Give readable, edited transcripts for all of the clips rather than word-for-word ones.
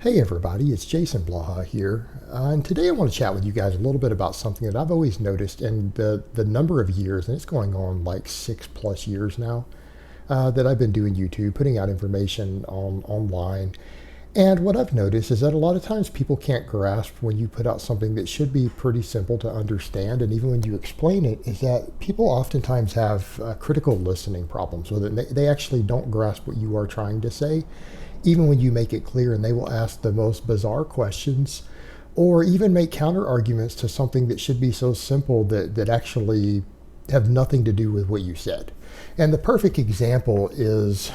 Hey everybody, it's Jason Blaha here, and today I want to chat with you guys a little bit about something that I've always noticed in the number of years, and it's going on like 6+ years now, that I've been doing YouTube, putting out information online. And what I've noticed is that a lot of times people can't grasp when you put out something that should be pretty simple to understand, and even when you explain it, is that people oftentimes have critical listening problems with it. And they actually don't grasp what you are trying to say even when you make it clear, and they will ask the most bizarre questions or even make counter arguments to something that should be so simple that actually have nothing to do with what you said. And the perfect example is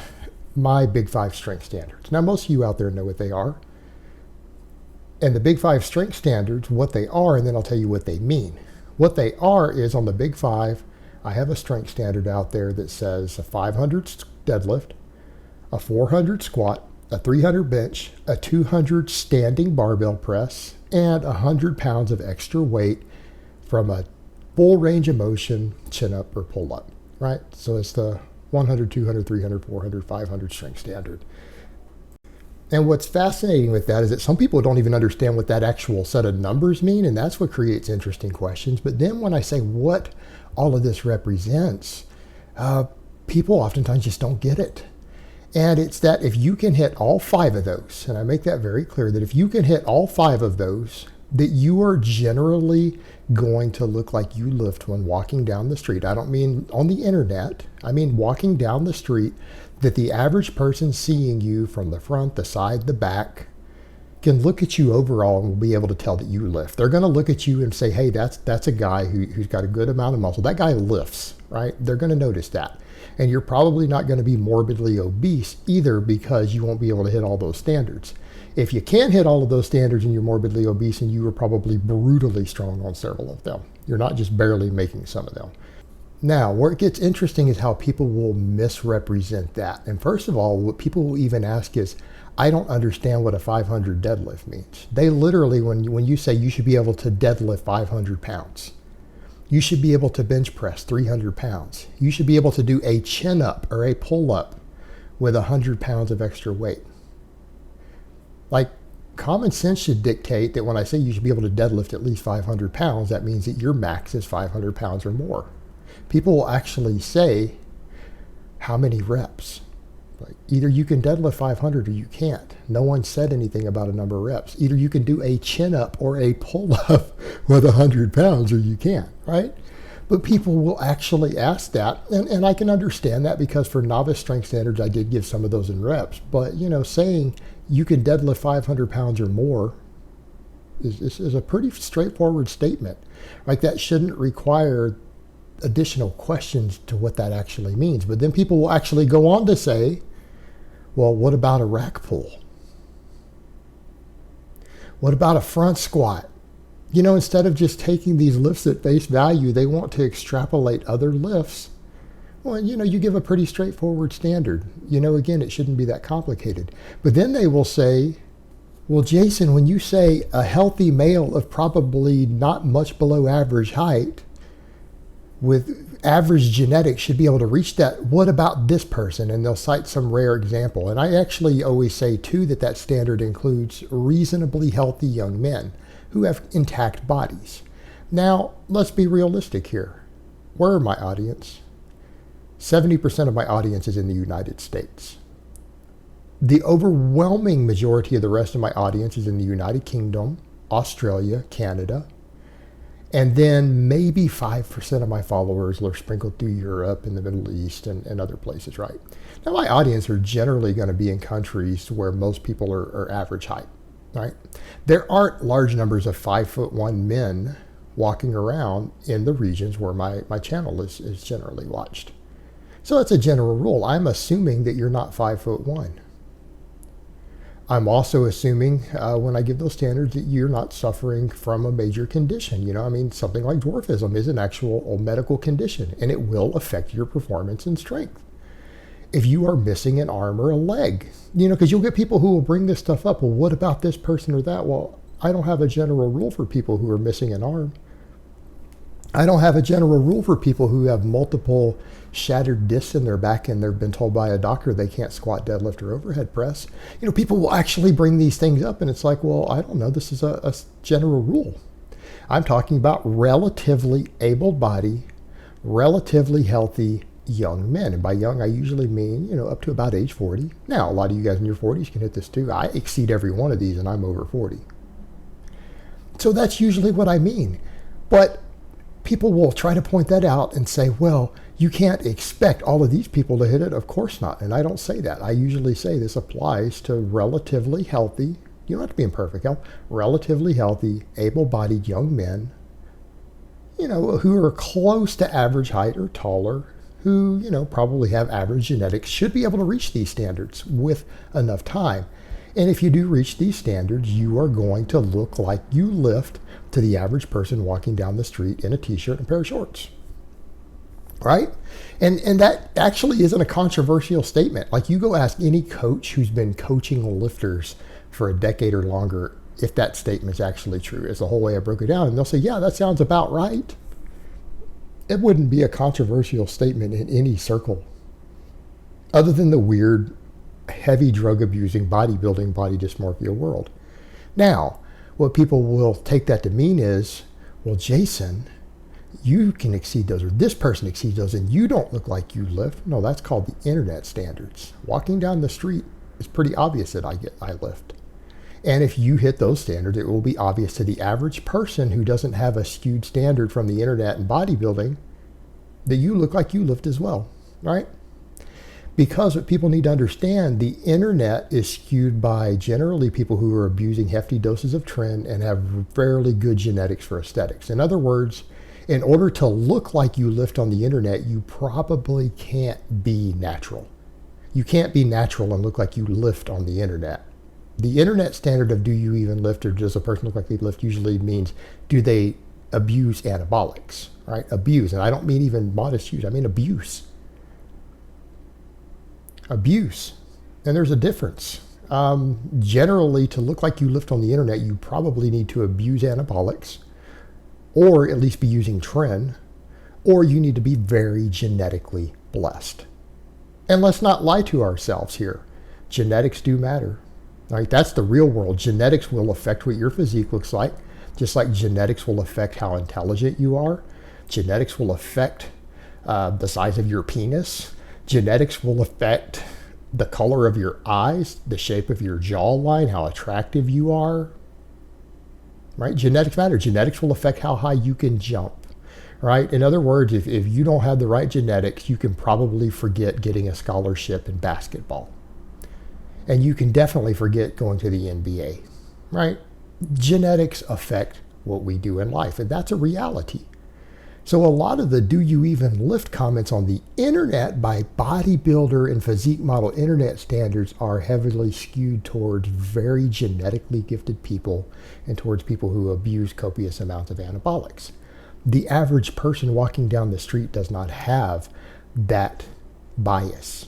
my Big Five strength standards. Now, most of you out there know what they are. And the Big Five strength standards, what they are, and then I'll tell you what they mean. What they are is on the Big Five, I have a strength standard out there that says a 500 deadlift, a 400 squat, a 300 bench, a 200 standing barbell press, and 100 pounds of extra weight from a full range of motion chin up or pull up, right? So it's the 100, 200, 300, 400, 500 strength standard. And what's fascinating with that is that some people don't even understand what that actual set of numbers mean, and that's what creates interesting questions. But then when I say what all of this represents, people oftentimes just don't get it. And it's that if you can hit all five of those, and I make that very clear, that if you can hit all five of those, that you are generally going to look like you lift when walking down the street. I don't mean on the internet. I mean walking down the street, that the average person seeing you from the front, the side, the back, can look at you overall and will be able to tell that you lift. They're going to look at you and say, hey, that's a guy who's got a good amount of muscle. That guy lifts, right? They're going to notice that. And you're probably not going to be morbidly obese either, because you won't be able to hit all those standards. If you can hit all of those standards and you're morbidly obese, and you are probably brutally strong on several of them. You're not just barely making some of them. Now, where it gets interesting is how people will misrepresent that. And first of all, what people will even ask is, I don't understand what a 500 deadlift means. They literally, when you say you should be able to deadlift 500 pounds, you should be able to bench press 300 pounds. You should be able to do a chin up or a pull up with 100 pounds of extra weight. Like, common sense should dictate that when I say you should be able to deadlift at least 500 pounds, that means that your max is 500 pounds or more. People will actually say, how many reps? Like, either you can deadlift 500 or you can't. No one said anything about a number of reps. Either you can do a chin up or a pull up with 100 pounds or you can't, right? But people will actually ask that. And I can understand that, because for novice strength standards, I did give some of those in reps. But, saying you can deadlift 500 pounds or more is a pretty straightforward statement. Like, that shouldn't require additional questions to what that actually means. But then people will actually go on to say, well, what about a rack pull? What about a front squat? Instead of just taking these lifts at face value, they want to extrapolate other lifts. Well, you give a pretty straightforward standard. Again, it shouldn't be that complicated. But then they will say, well, Jason, when you say a healthy male of probably not much below average height with average genetics should be able to reach that, what about this person? And they'll cite some rare example. And I actually always say, too, that standard includes reasonably healthy young men who have intact bodies. Now, let's be realistic here. Where are my audience? 70% of my audience is in the United States. The overwhelming majority of the rest of my audience is in the United Kingdom, Australia, Canada, and then maybe 5% of my followers are sprinkled through Europe and the Middle East and other places, right? Now, my audience are generally going to be in countries where most people are average height, right? There aren't large numbers of 5'1" men walking around in the regions where my channel is generally watched. So that's a general rule. I'm assuming that you're not 5'1". I'm also assuming when I give those standards that you're not suffering from a major condition. Something like dwarfism is an actual medical condition, and it will affect your performance and strength. If you are missing an arm or a leg, because you'll get people who will bring this stuff up. Well, what about this person or that? Well, I don't have a general rule for people who are missing an arm. I don't have a general rule for people who have multiple shattered discs in their back and they've been told by a doctor they can't squat, deadlift, or overhead press. People will actually bring these things up and it's like, well, I don't know. This is a general rule. I'm talking about relatively able-bodied, relatively healthy young men. And by young, I usually mean, up to about age 40. Now, a lot of you guys in your 40s can hit this too. I exceed every one of these and I'm over 40. So that's usually what I mean. But people will try to point that out and say, well, you can't expect all of these people to hit it. Of course not. And I don't say that. I usually say this applies to relatively healthy, you don't have to be in perfect health, relatively healthy, able-bodied young men, who are close to average height or taller, who, probably have average genetics, should be able to reach these standards with enough time. And if you do reach these standards, you are going to look like you lift to the average person walking down the street in a t-shirt and a pair of shorts. Right? And that actually isn't a controversial statement. Like, you go ask any coach who's been coaching lifters for a decade or longer if that statement's actually true. It's the whole way I broke it down. And they'll say, yeah, that sounds about right. It wouldn't be a controversial statement in any circle other than the weird, heavy drug abusing, bodybuilding, body dysmorphia world. Now, what people will take that to mean is, well, Jason, you can exceed those, or this person exceeds those, and you don't look like you lift. No, that's called the internet standards. Walking down the street, it's pretty obvious that I lift. And if you hit those standards, it will be obvious to the average person who doesn't have a skewed standard from the internet and bodybuilding that you look like you lift as well, right? Because what people need to understand, the internet is skewed by generally people who are abusing hefty doses of trend and have fairly good genetics for aesthetics. In other words, in order to look like you lift on the internet, you probably can't be natural. You can't be natural and look like you lift on the internet. The internet standard of do you even lift, or does a person look like they lift, usually means do they abuse anabolics, right? Abuse. And I don't mean even modest use. I mean abuse. Abuse. And there's a difference. Generally, to look like you lift on the internet, you probably need to abuse anabolics, or at least be using tren, or you need to be very genetically blessed. And let's not lie to ourselves here. Genetics do matter. Right? That's the real world. Genetics will affect what your physique looks like, just like genetics will affect how intelligent you are. Genetics will affect the size of your penis. Genetics will affect the color of your eyes, the shape of your jawline, how attractive you are. Right? Genetics matter. Genetics will affect how high you can jump. Right? In other words, if you don't have the right genetics, you can probably forget getting a scholarship in basketball. And you can definitely forget going to the NBA, right? Genetics affect what we do in life, and that's a reality. So a lot of the do you even lift comments on the internet by bodybuilder and physique model internet standards are heavily skewed towards very genetically gifted people and towards people who abuse copious amounts of anabolics. The average person walking down the street does not have that bias.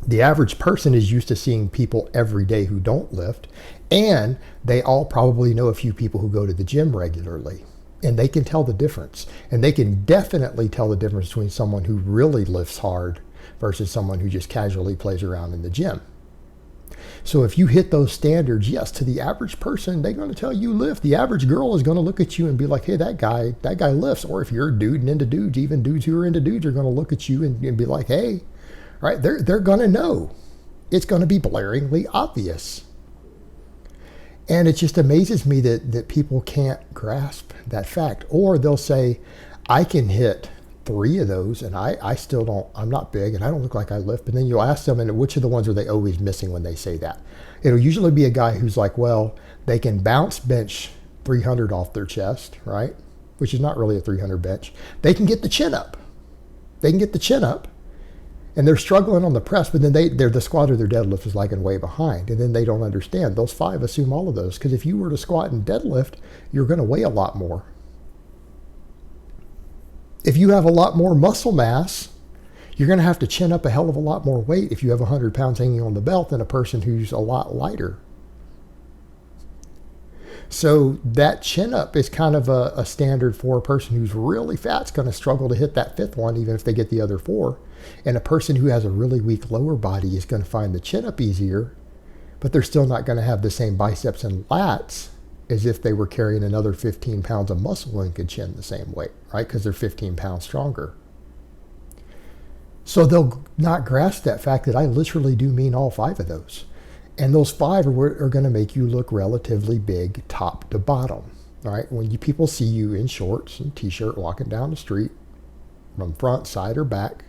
The average person is used to seeing people every day who don't lift, and they all probably know a few people who go to the gym regularly, and they can tell the difference. And they can definitely tell the difference between someone who really lifts hard versus someone who just casually plays around in the gym. So if you hit those standards, yes, to the average person, they're going to tell you lift. The average girl is going to look at you and be like, hey, that guy lifts. Or if you're a dude and into dudes, even dudes who are into dudes are going to look at you and be like, hey, right? They're going to know. It's going to be blaringly obvious. And it just amazes me that people can't grasp that fact. Or they'll say, I can hit 3 of those and I still don't, I'm not big and I don't look like I lift. But then you'll ask them, and which of the ones are they always missing when they say that? It'll usually be a guy who's like, well, they can bounce bench 300 off their chest, right? Which is not really a 300 bench. They can get the chin up. And they're struggling on the press, but then the squat or their deadlift is lagging way behind. And then they don't understand. Those 5 assume all of those. Because if you were to squat and deadlift, you're going to weigh a lot more. If you have a lot more muscle mass, you're going to have to chin up a hell of a lot more weight if you have 100 pounds hanging on the belt than a person who's a lot lighter. So that chin up is kind of a standard for a person who's really fat is going to struggle to hit that fifth one, even if they get the other four. And a person who has a really weak lower body is going to find the chin up easier, but they're still not going to have the same biceps and lats as if they were carrying another 15 pounds of muscle and could chin the same weight, right? Because they're 15 pounds stronger. So they'll not grasp that fact that I literally do mean all five of those. And those five are going to make you look relatively big top to bottom. All right. When people see you in shorts and t-shirt walking down the street from front, side, or back,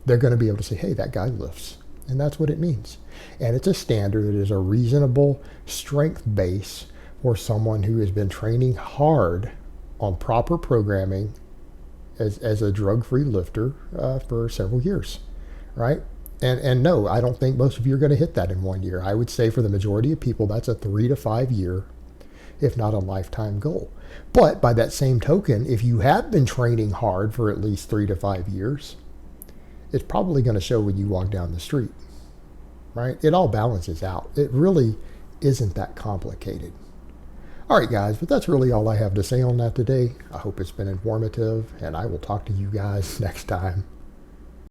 they're going to be able to say, hey, that guy lifts. And that's what it means. And it's a standard. It is a reasonable strength base for someone who has been training hard on proper programming as a drug-free lifter for several years, right? And no, I don't think most of you are going to hit that in 1 year. I would say for the majority of people, that's a 3 to 5 year, if not a lifetime goal. But by that same token, if you have been training hard for at least 3 to 5 years, it's probably going to show when you walk down the street, right? It all balances out. It really isn't that complicated. All right, guys, but that's really all I have to say on that today. I hope it's been informative, and I will talk to you guys next time.